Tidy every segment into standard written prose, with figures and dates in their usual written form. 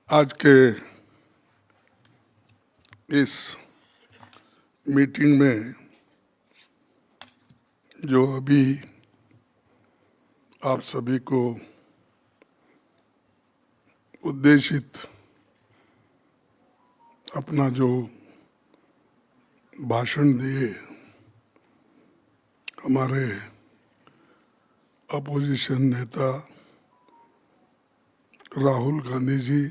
आज के इस मीटिंग में जो अभी आप सभी को उद्देशित अपना जो भाषण दिए हमारे अपोजिशन नेता राहुल गांधी जी,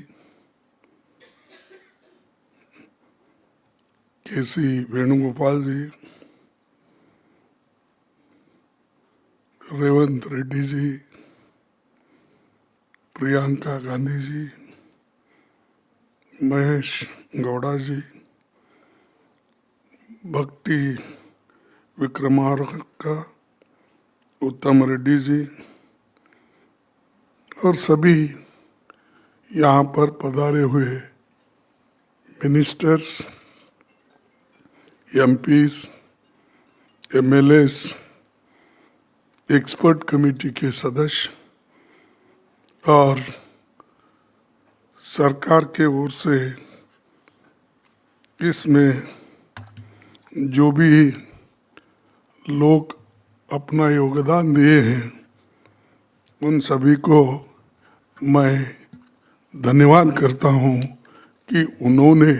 केसी वेणुगोपाल जी, रेवंत रेड्डी जी, प्रियंका गांधी जी, महेश गौड़ा जी, भक्ति विक्रमार्का, उत्तम रेड्डी जी और सभी यहाँ पर पधारे हुए ministers, MPs, MLAs, expert committee के सदस्य और सरकार के ओर से इसमें जो भी लोग अपना योगदान दिए हैं उन सभी को मैं धन्यवाद करता हूँ कि उन्होंने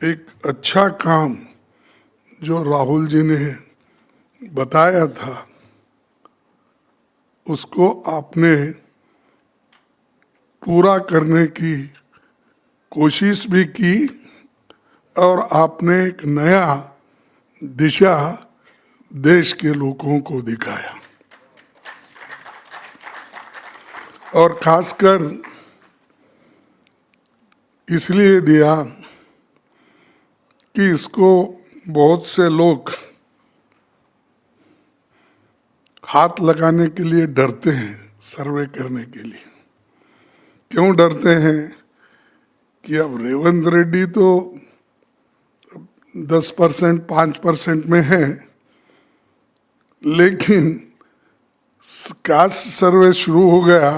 एक अच्छा काम जो राहुल जी ने बताया था उसको आपने पूरा करने की कोशिश भी की और आपने एक नया दिशा देश के लोगों को दिखाया। और खासकर इसलिए दिया कि इसको बहुत से लोग हाथ लगाने के लिए डरते हैं, सर्वे करने के लिए। क्यों डरते हैं कि अब रेवंत रेड्डी तो 10%, 5% में है, लेकिन कास्ट सर्वे शुरू हो गया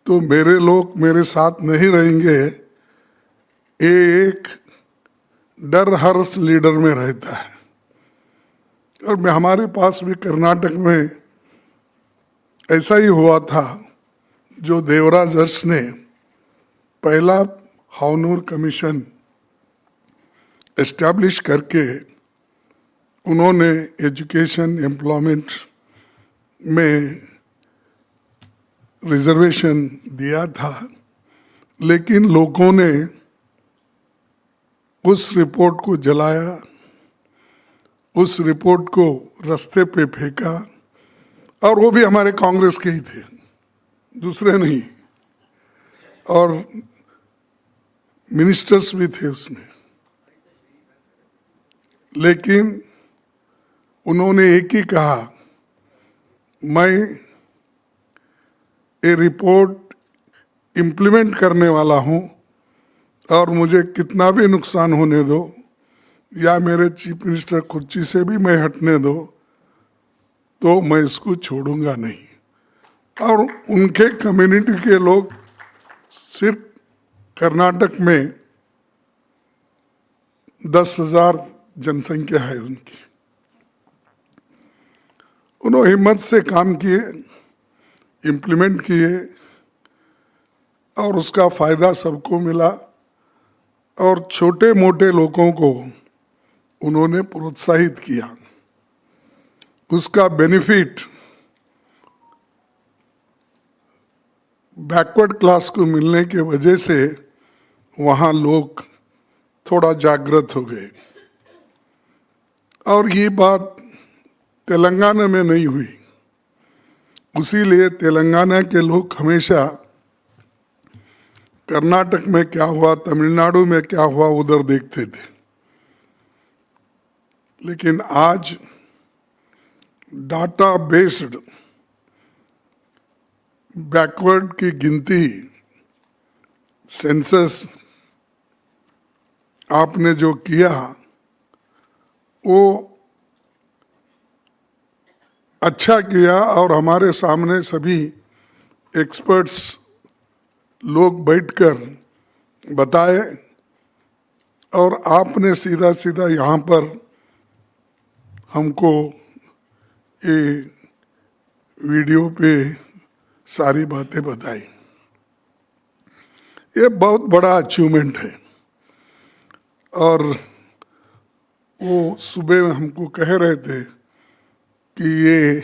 तो मेरे लोग मेरे साथ नहीं रहेंगे, ये एक डर हर लीडर में रहता है। और हमारे पास भी कर्नाटक में ऐसा ही हुआ था, जो देवराज अरस ने पहला हावनूर कमीशन एस्टैब्लिश करके उन्होंने एजुकेशन एम्प्लॉयमेंट में रिजर्वेशन दिया था, लेकिन लोगों ने उस रिपोर्ट को जलाया, उस रिपोर्ट को रास्ते पे फेंका, और वो भी हमारे कांग्रेस के ही थे, दूसरे नहीं, और मिनिस्टर्स भी थे उसमें। लेकिन उन्होंने एक ही कहा, मैं ये रिपोर्ट इम्प्लीमेंट करने वाला हूं और मुझे कितना भी नुकसान होने दो या मेरे चीफ मिनिस्टर कुर्सी से भी मैं हटने दो, तो मैं इसको छोड़ूंगा नहीं। और उनके कम्युनिटी के लोग, सिर्फ कर्नाटक में 10,000 जनसंख्या है उनकी, उन्होंने हिम्मत से काम किए, इम्प्लीमेंट किए और उसका फायदा सबको मिला और छोटे मोटे लोगों को उन्होंने प्रोत्साहित किया। उसका बेनिफिट बैकवर्ड क्लास को मिलने के वजह से वहाँ लोग थोड़ा जागृत हो गए। और ये बात तेलंगाना में नहीं हुई, उसीलिए तेलंगाना के लोग हमेशा कर्नाटक में क्या हुआ, तमिलनाडु में क्या हुआ, उधर देखते थे। लेकिन आज डाटा बेस्ड बैकवर्ड की गिनती, सेंसस आपने जो किया वो अच्छा किया, और हमारे सामने सभी एक्सपर्ट्स लोग बैठकर बताए और आपने सीधा सीधा यहाँ पर हमको ये वीडियो पे सारी बातें बताई। ये बहुत बड़ा अचीवमेंट है। और वो सुबह हमको कह रहे थे कि ये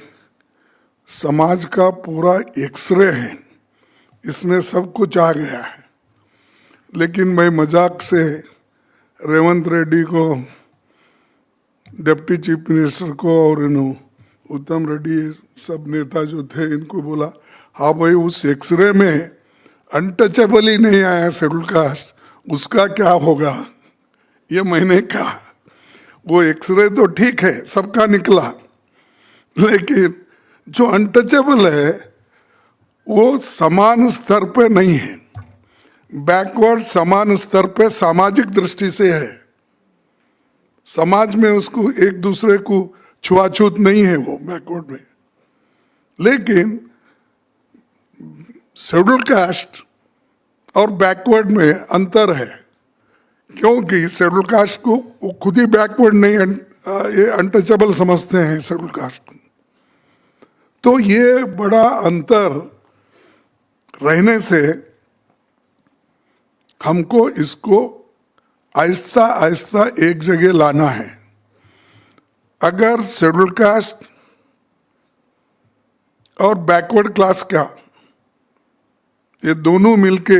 समाज का पूरा एक्सरे है, इसमें सब कुछ आ गया है। लेकिन मैं मजाक से रेवंत रेड्डी को, डिप्टी चीफ मिनिस्टर को और उत्तम रेड्डी सब नेता जो थे इनको बोला, हाँ भाई उस एक्सरे में अनटचेबल ही नहीं आया शेड्यूल कास्ट, उसका क्या होगा? ये मैंने कहा वो एक्सरे तो ठीक है सबका निकला, लेकिन जो अनटचेबल है वो समान स्तर पे नहीं है, बैकवर्ड समान स्तर पे सामाजिक दृष्टि से है। समाज में उसको एक दूसरे को छुआछूत नहीं है वो बैकवर्ड में। लेकिन शेड्यूल कास्ट और बैकवर्ड में अंतर है, क्योंकि शेड्यूल कास्ट को वो खुद ही बैकवर्ड नहीं, ये अनटचेबल समझते हैं शेड्यूल कास्ट को। तो ये बड़ा अंतर रहने से हमको इसको आहिस्ता आहिस्ता एक जगह लाना है। अगर शेड्यूल कास्ट और बैकवर्ड क्लास का ये दोनों मिलके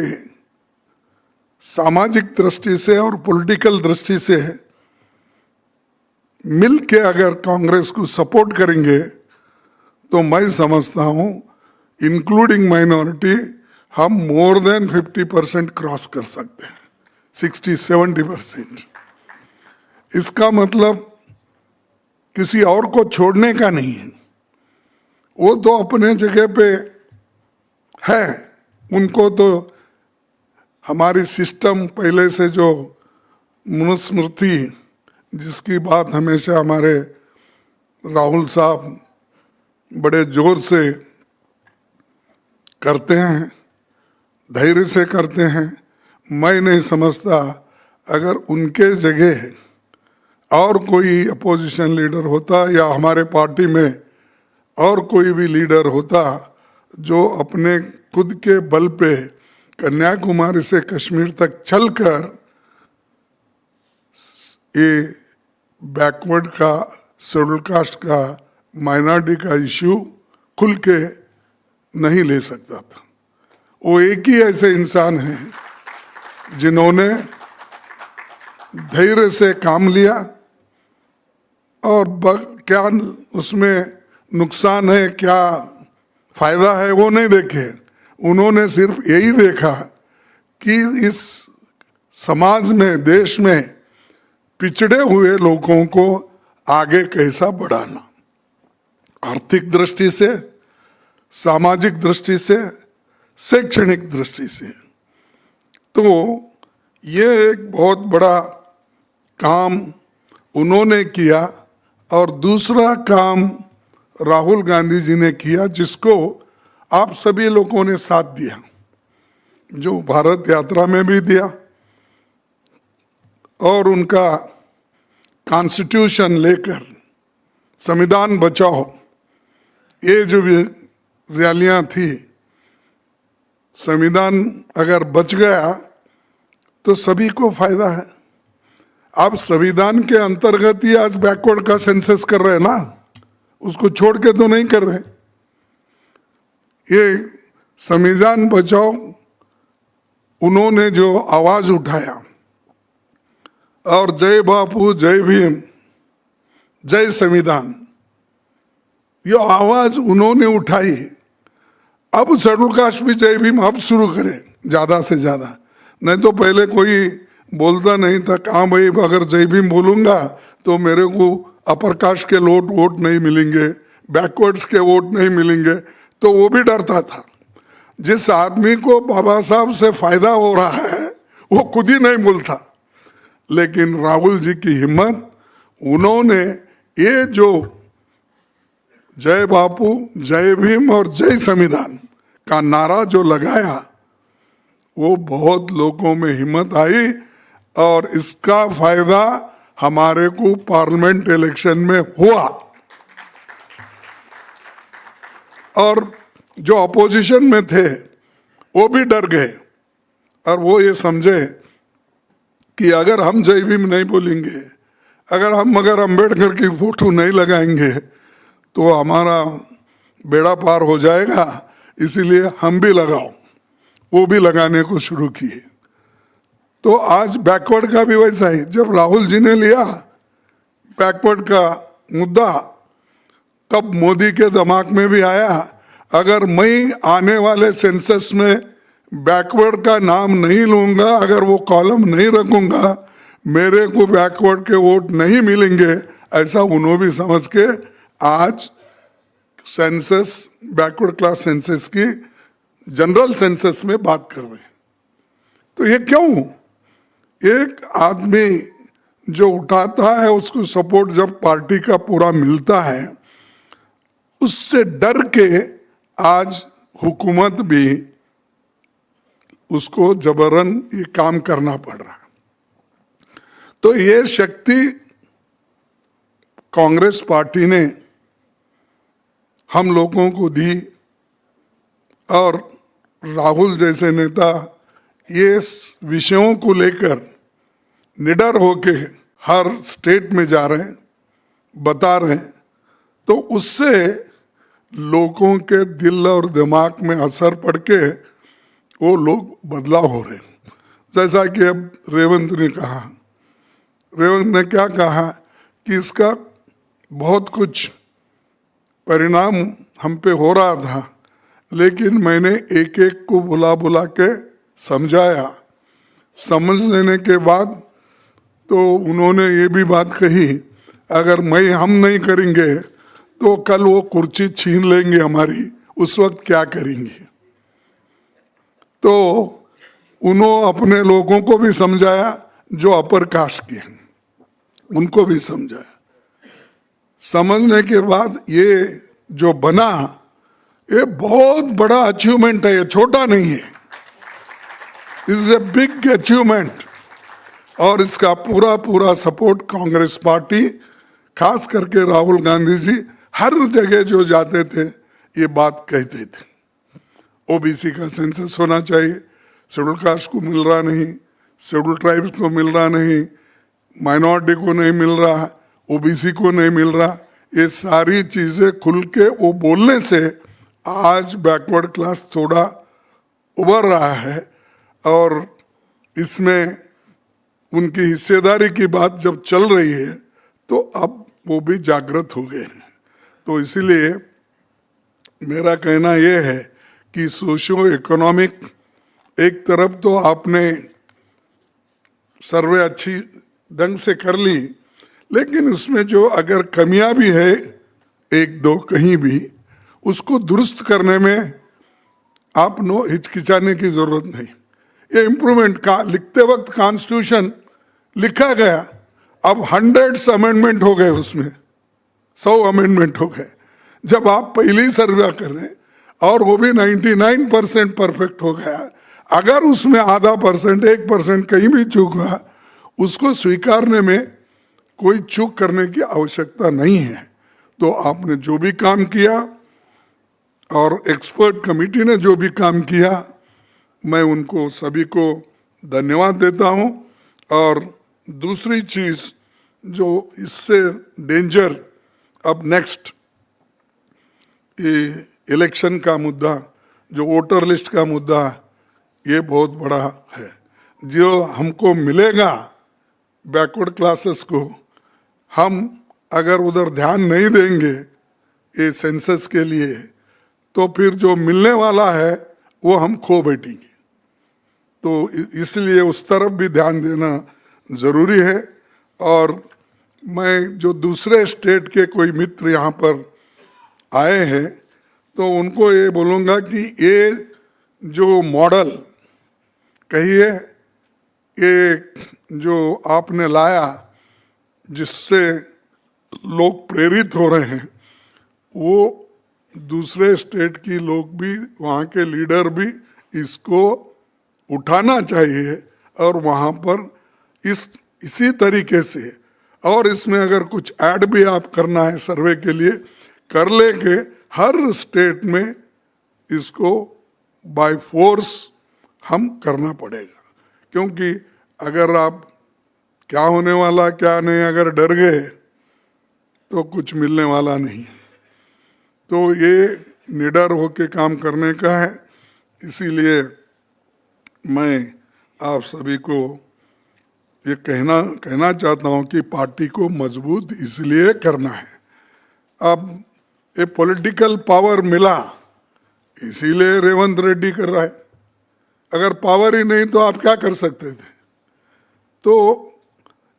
सामाजिक दृष्टि से और पॉलिटिकल दृष्टि से मिलके अगर कांग्रेस को सपोर्ट करेंगे तो मैं समझता हूं इंक्लूडिंग माइनॉरिटी हम मोर देन 50% क्रॉस कर सकते हैं, 60-70%। इसका मतलब किसी और को छोड़ने का नहीं है, वो तो अपने जगह पे है, उनको तो हमारी सिस्टम पहले से जो मनुस्मृति जिसकी बात हमेशा हमारे राहुल साहब बड़े जोर से करते हैं, धैर्य से करते हैं, मैं नहीं समझता अगर उनके जगह और कोई अपोजिशन लीडर होता या हमारे पार्टी में और कोई भी लीडर होता जो अपने खुद के बल पे कन्याकुमारी से कश्मीर तक चलकर ये बैकवर्ड का, शेड्यूल कास्ट का, माइनॉरिटी का इश्यू खुल के नहीं ले सकता था। वो एक ही ऐसे इंसान हैं जिन्होंने धैर्य से काम लिया और क्या उसमें नुकसान है क्या फायदा है वो नहीं देखे। उन्होंने सिर्फ यही देखा कि इस समाज में, देश में पिछड़े हुए लोगों को आगे कैसा बढ़ाना, आर्थिक दृष्टि से, सामाजिक दृष्टि से, शैक्षणिक दृष्टि से। तो ये एक बहुत बड़ा काम उन्होंने किया। और दूसरा काम राहुल गांधी जी ने किया जिसको आप सभी लोगों ने साथ दिया, जो भारत यात्रा में भी दिया और उनका कॉन्स्टिट्यूशन लेकर संविधान बचाओ ये जो भी रैलियां थी, संविधान अगर बच गया तो सभी को फायदा है। आप संविधान के अंतर्गत ही आज बैकवर्ड का सेंसस कर रहे हैं ना, उसको छोड़ के तो नहीं कर रहे। ये संविधान बचाओ उन्होंने जो आवाज उठाया और जय बापू, जय भीम, जय संविधान, ये आवाज उन्होंने उठाई। अब शेड्यूल कास्ट भी जय भीम अब शुरू करें ज्यादा से ज्यादा, नहीं तो पहले कोई बोलता नहीं था। कहाँ भाई, अगर जय भीम बोलूंगा तो मेरे को अपर कास्ट के वोट नहीं मिलेंगे, बैकवर्ड्स के वोट नहीं मिलेंगे, तो वो भी डरता था। जिस आदमी को बाबा साहब से फायदा हो रहा है वो खुद ही नहीं बोलता। लेकिन राहुल जी की हिम्मत, उन्होंने ये जो जय बापू, जय भीम और जय संविधान का नारा जो लगाया, वो बहुत लोगों में हिम्मत आई और इसका फायदा हमारे को पार्लियामेंट इलेक्शन में हुआ। और जो अपोजिशन में थे वो भी डर गए और वो ये समझे कि अगर हम जय भीम नहीं बोलेंगे, अगर अम्बेडकर की फोटो नहीं लगाएंगे तो हमारा बेड़ा पार हो जाएगा, इसीलिए हम भी लगाओ। वो भी लगाने को शुरू किए। तो आज बैकवर्ड का भी वैसा ही, जब राहुल जी ने लिया बैकवर्ड का मुद्दा, तब मोदी के दिमाग में भी आया अगर मैं आने वाले सेंसस में बैकवर्ड का नाम नहीं लूंगा, अगर वो कॉलम नहीं रखूंगा, मेरे को बैकवर्ड के वोट नहीं मिलेंगे। ऐसा उन्होंने भी समझ के आज सेंसस, बैकवर्ड क्लास सेंसस की जनरल सेंसस में बात कर रहे हैं। तो ये क्यों? एक आदमी जो उठाता है उसको सपोर्ट जब पार्टी का पूरा मिलता है, उससे डर के आज हुकूमत भी उसको जबरन ये काम करना पड़ रहा है। तो ये शक्ति कांग्रेस पार्टी ने हम लोगों को दी और राहुल जैसे नेता ये विषयों को लेकर निडर होके हर स्टेट में जा रहे हैं, बता रहे हैं, तो उससे लोगों के दिल और दिमाग में असर पड़ के वो लोग बदलाव हो रहे हैं। जैसा कि अब रेवंत ने क्या कहा कि इसका बहुत कुछ परिणाम हम पे हो रहा था, लेकिन मैंने एक एक को बुला के समझाया। समझ लेने के बाद तो उन्होंने ये भी बात कही अगर हम नहीं करेंगे तो कल वो कुर्सी छीन लेंगे हमारी, उस वक्त क्या करेंगे। तो उन्होंने अपने लोगों को भी समझाया, जो अपर कास्ट के हैं उनको भी समझाया। समझने के बाद ये जो बना, ये बहुत बड़ा अचीवमेंट है, ये छोटा नहीं है, इज ए बिग अचीवमेंट। और इसका पूरा सपोर्ट कांग्रेस पार्टी, खास करके राहुल गांधी जी हर जगह जो जाते थे ये बात कहते थे। ओबीसी का सेंसस होना चाहिए, शेड्यूल कास्ट को मिल रहा नहीं, शेड्यूल ट्राइब्स को मिल रहा नहीं, माइनॉरिटी को नहीं मिल रहा, ओबीसी को नहीं मिल रहा। ये सारी चीजें खुल के वो बोलने से आज बैकवर्ड क्लास थोड़ा उभर रहा है और इसमें उनकी हिस्सेदारी की बात जब चल रही है तो अब वो भी जागृत हो गए हैं। तो इसीलिए मेरा कहना यह है कि सोशियो इकोनॉमिक एक तरफ तो आपने सर्वे अच्छी ढंग से कर ली, लेकिन उसमें जो अगर कमियां भी है एक दो कहीं भी, उसको दुरुस्त करने में आप हिचकिचाने की जरूरत नहीं। ये इम्प्रूवमेंट का लिखते वक्त कॉन्स्टिट्यूशन लिखा गया, अब 100 अमेंडमेंट हो गए, उसमें 100 अमेंडमेंट हो गए। जब आप पहली सर्वे कर रहे और वो भी 99% परफेक्ट हो गया, अगर उसमें आधा परसेंट 1% कहीं भी चूक हुआ, उसको स्वीकारने में कोई चूक करने की आवश्यकता नहीं है। तो आपने जो भी काम किया और एक्सपर्ट कमेटी ने जो भी काम किया, मैं उनको सभी को धन्यवाद देता हूं। और दूसरी चीज जो इससे डेंजर, अब नेक्स्ट ये इलेक्शन का मुद्दा, जो वोटर लिस्ट का मुद्दा, ये बहुत बड़ा है। जो हमको मिलेगा बैकवर्ड क्लासेस को, हम अगर उधर ध्यान नहीं देंगे ये सेंसस के लिए, तो फिर जो मिलने वाला है वो हम खो बैठेंगे। तो इसलिए उस तरफ भी ध्यान देना ज़रूरी है। और मैं जो दूसरे स्टेट के कोई मित्र यहाँ पर आए हैं, तो उनको ये बोलूँगा कि ये जो मॉडल कहिए, ये जो आपने लाया जिससे लोग प्रेरित हो रहे हैं, वो दूसरे स्टेट की लोग भी, वहाँ के लीडर भी इसको उठाना चाहिए और वहाँ पर इसी तरीके से, और इसमें अगर कुछ ऐड भी आप करना है सर्वे के लिए कर लेके हर स्टेट में इसको बाय फोर्स हम करना पड़ेगा। क्योंकि अगर आप क्या होने वाला क्या नहीं अगर डर गए तो कुछ मिलने वाला नहीं। तो ये निडर होके काम करने का है। इसीलिए मैं आप सभी को ये कहना चाहता हूँ कि पार्टी को मजबूत इसलिए करना है। अब ये पॉलिटिकल पावर मिला इसीलिए रेवंत रेड्डी कर रहा है। अगर पावर ही नहीं तो आप क्या कर सकते थे? तो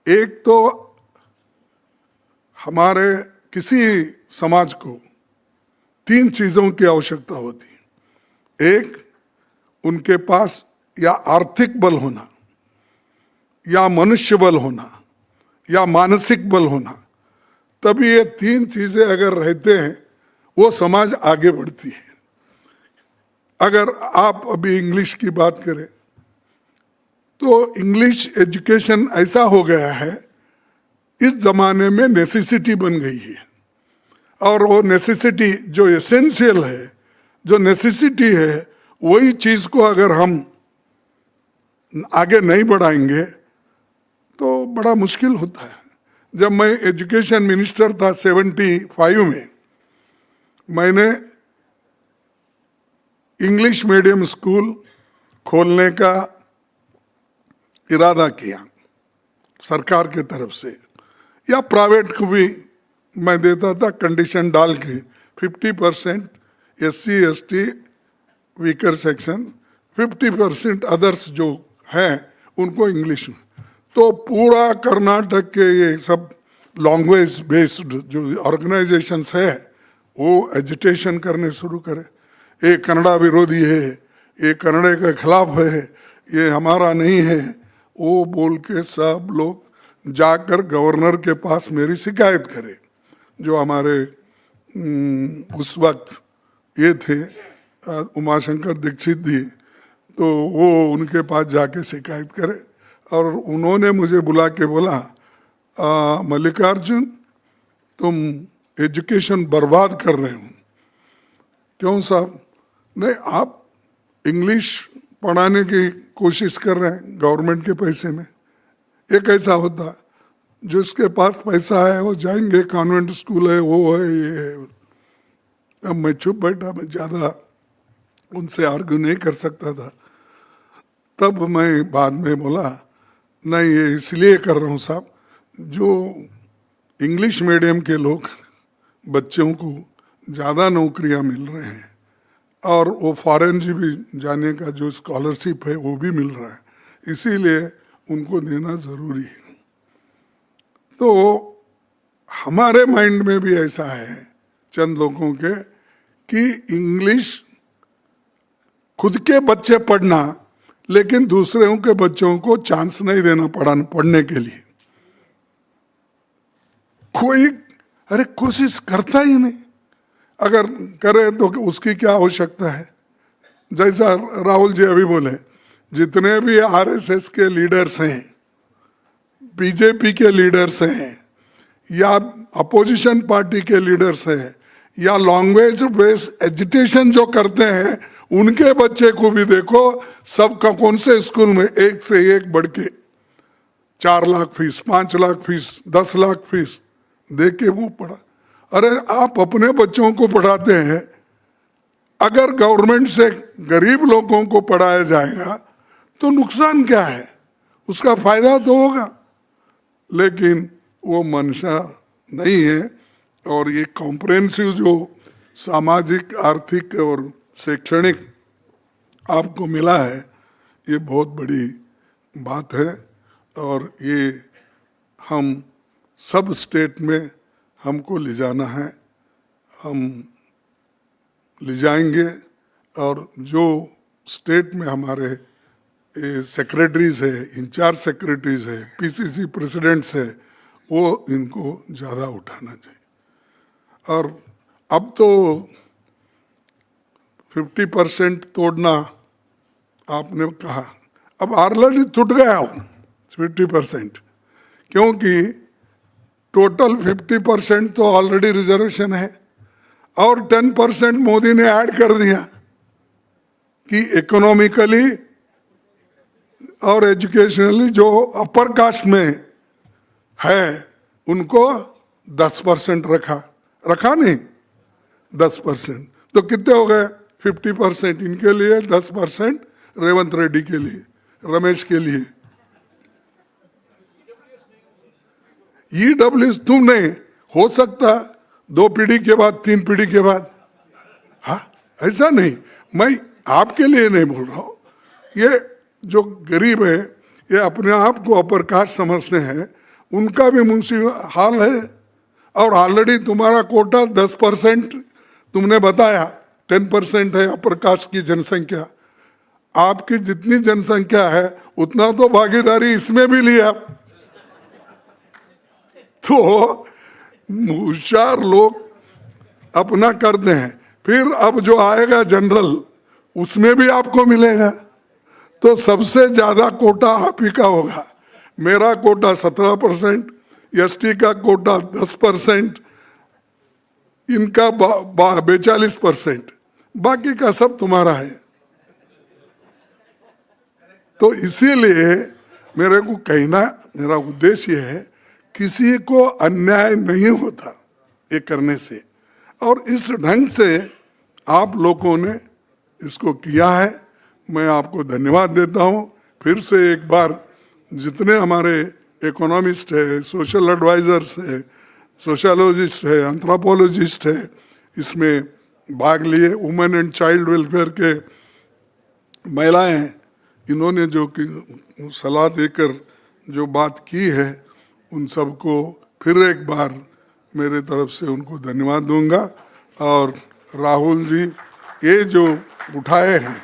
एक तो हमारे किसी समाज को 3 चीजों की आवश्यकता होती है। एक, उनके पास या आर्थिक बल होना, या मनुष्य बल होना, या मानसिक बल होना। तभी ये 3 चीजें अगर रहते हैं वो समाज आगे बढ़ती है। अगर आप अभी इंग्लिश की बात करें तो इंग्लिश एजुकेशन ऐसा हो गया है, इस जमाने में नेसेसिटी बन गई है। और वो नेसेसिटी जो एसेंशियल है, जो नेसेसिटी है, वही चीज को अगर हम आगे नहीं बढ़ाएंगे तो बड़ा मुश्किल होता है। जब मैं एजुकेशन मिनिस्टर था 75 में, मैंने इंग्लिश मीडियम स्कूल खोलने का इरादा किया सरकार के तरफ से, या प्राइवेट को भी मैं देता था कंडीशन डाल के 50% SC ST weaker section, 50% others जो हैं उनको इंग्लिश में। तो पूरा कर्नाटक के ये सब लैंग्वेज बेस्ड जो ऑर्गेनाइजेशंस है वो एजिटेशन करने शुरू करे। ये कन्नड़ा विरोधी है, ये कन्नड़े के खिलाफ है, ये हमारा नहीं है, वो बोल के सब लोग जाकर गवर्नर के पास मेरी शिकायत करे। जो हमारे उस वक्त ये थे उमाशंकर दीक्षित जी, तो वो उनके पास जाके शिकायत करे। और उन्होंने मुझे बुला के बोला, मल्लिकार्जुन तुम एजुकेशन बर्बाद कर रहे हो। क्यों साहब? नहीं, आप इंग्लिश पढ़ाने की कोशिश कर रहे हैं गवर्नमेंट के पैसे में। ये कैसा होता? जिसके पास पैसा है वो जाएंगे, कॉन्वेंट स्कूल है, वो है, ये है। अब मैं चुप बैठा, मैं ज़्यादा उनसे आर्ग्यू नहीं कर सकता था। तब मैं बाद में बोला, नहीं ये इसलिए कर रहा हूँ साहब, जो इंग्लिश मीडियम के लोग बच्चों को ज़्यादा नौकरियाँ मिल रहे हैं और वो फॉरेन जी भी जाने का जो स्कॉलरशिप है वो भी मिल रहा है, इसीलिए उनको देना ज़रूरी है। तो हमारे माइंड में भी ऐसा है चंद लोगों के कि इंग्लिश खुद के बच्चे पढ़ना, लेकिन दूसरों के बच्चों को चांस नहीं देना पढ़ने के लिए। कोई अरे कोशिश करता ही नहीं, अगर करे तो उसकी क्या आवश्यकता है? जैसा राहुल जी अभी बोले, जितने भी RSS के लीडर्स हैं, बीजेपी के लीडर्स हैं, या अपोजिशन पार्टी के लीडर्स हैं, या लैंग्वेज बेस्ड एजुटेशन जो करते हैं, उनके बच्चे को भी देखो, सबका कौन से स्कूल में एक से एक बढ़ के 4 lakh fees, 5 lakh fees, 10 lakh fees दे के वो पढ़ा। अरे आप अपने बच्चों को पढ़ाते हैं, अगर गवर्नमेंट से गरीब लोगों को पढ़ाया जाएगा तो नुकसान क्या है? उसका फायदा तो होगा, लेकिन वो मंशा नहीं है। और ये कॉम्प्रिहेंसिव जो सामाजिक, आर्थिक और शैक्षणिक आपको मिला है, ये बहुत बड़ी बात है। और ये हम सब स्टेट में हमको ले जाना है, हम ले जाएंगे। और जो स्टेट में हमारे सेक्रेटरीज है, इंचार्ज सेक्रेटरीज है, PCC प्रेसिडेंट्स है, वो इनको ज़्यादा उठाना चाहिए। और अब तो 50% तोड़ना आपने कहा, अब ऑलरेडी टूट गया हूँ 50%, क्योंकि टोटल 50% तो ऑलरेडी रिजर्वेशन है और 10% मोदी ने ऐड कर दिया कि इकोनॉमिकली और एजुकेशनली जो अपर कास्ट में है उनको 10% रखा नहीं 10%, तो कितने हो गए 50% इनके लिए, 10% रेवंत रेड्डी के लिए, रमेश के लिए। ईडब्ल्यूएस तुम नहीं हो सकता 2 पीढ़ी के बाद, 3 पीढ़ी के बाद, हाँ ऐसा नहीं, मैं आपके लिए नहीं बोल रहा हूं। ये जो गरीब है ये अपने आप को अपर कास्ट समझते हैं, उनका भी मुसीबत हाल है। और ऑलरेडी तुम्हारा कोटा 10% तुमने बताया, 10% है अपर कास्ट की जनसंख्या। आपकी जितनी जनसंख्या है उतना तो भागीदारी इसमें भी लिया। तो होशियार लोग अपना करते हैं, फिर अब जो आएगा जनरल उसमें भी आपको मिलेगा, तो सबसे ज्यादा कोटा आप ही का होगा। मेरा कोटा 17%, एसटी का कोटा 10%, इनका 42%, बाकी का सब तुम्हारा है। तो इसीलिए मेरे को कहना, मेरा उद्देश्य है किसी को अन्याय नहीं होता ये करने से, और इस ढंग से आप लोगों ने इसको किया है। मैं आपको धन्यवाद देता हूँ। फिर से एक बार जितने हमारे इकोनॉमिस्ट है, सोशल एडवाइजर्स है, सोशोलॉजिस्ट है, एंथ्रोपोलॉजिस्ट है, इसमें भाग लिए, वुमेन एंड चाइल्ड वेलफेयर के महिलाएं हैं, इन्होंने जो कि सलाह देकर जो बात की है, उन सबको फिर एक बार मेरे तरफ से उनको धन्यवाद दूंगा। और राहुल जी ये जो उठाए हैं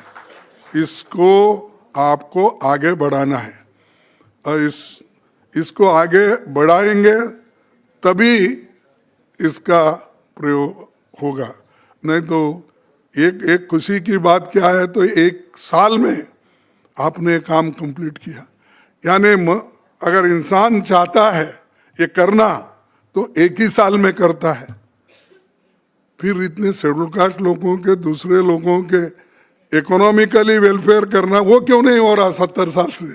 इसको आपको आगे बढ़ाना है, और इसको आगे बढ़ाएंगे तभी इसका प्रयोग होगा। नहीं तो एक खुशी की बात क्या है, तो 1 साल में आपने काम कंप्लीट किया। यानी अगर इंसान चाहता है ये करना तो 1 ही साल में करता है। फिर इतने शेड्यूल कास्ट लोगों के, दूसरे लोगों के इकोनॉमिकली वेलफेयर करना, वो क्यों नहीं हो रहा 70 साल से?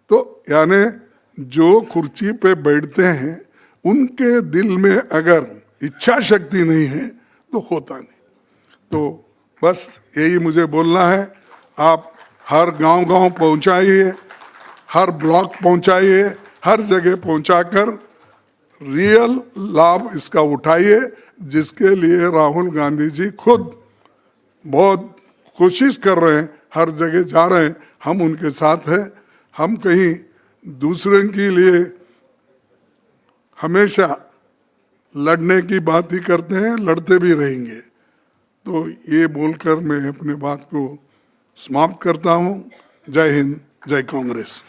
तो यानी जो कुर्सी पे बैठते हैं उनके दिल में अगर इच्छा शक्ति नहीं है तो होता नहीं। तो बस यही मुझे बोलना है। आप हर गांव-गांव पहुंचाइए, हर ब्लॉक पहुंचाइए, हर जगह पहुंचाकर रियल लाभ इसका उठाइए, जिसके लिए राहुल गांधी जी खुद बहुत कोशिश कर रहे हैं, हर जगह जा रहे हैं, हम उनके साथ हैं। हम कहीं दूसरे के लिए हमेशा लड़ने की बात ही करते हैं, लड़ते भी रहेंगे। तो ये बोलकर मैं अपने बात को समाप्त करता हूँ। जय हिंद, जय कांग्रेस।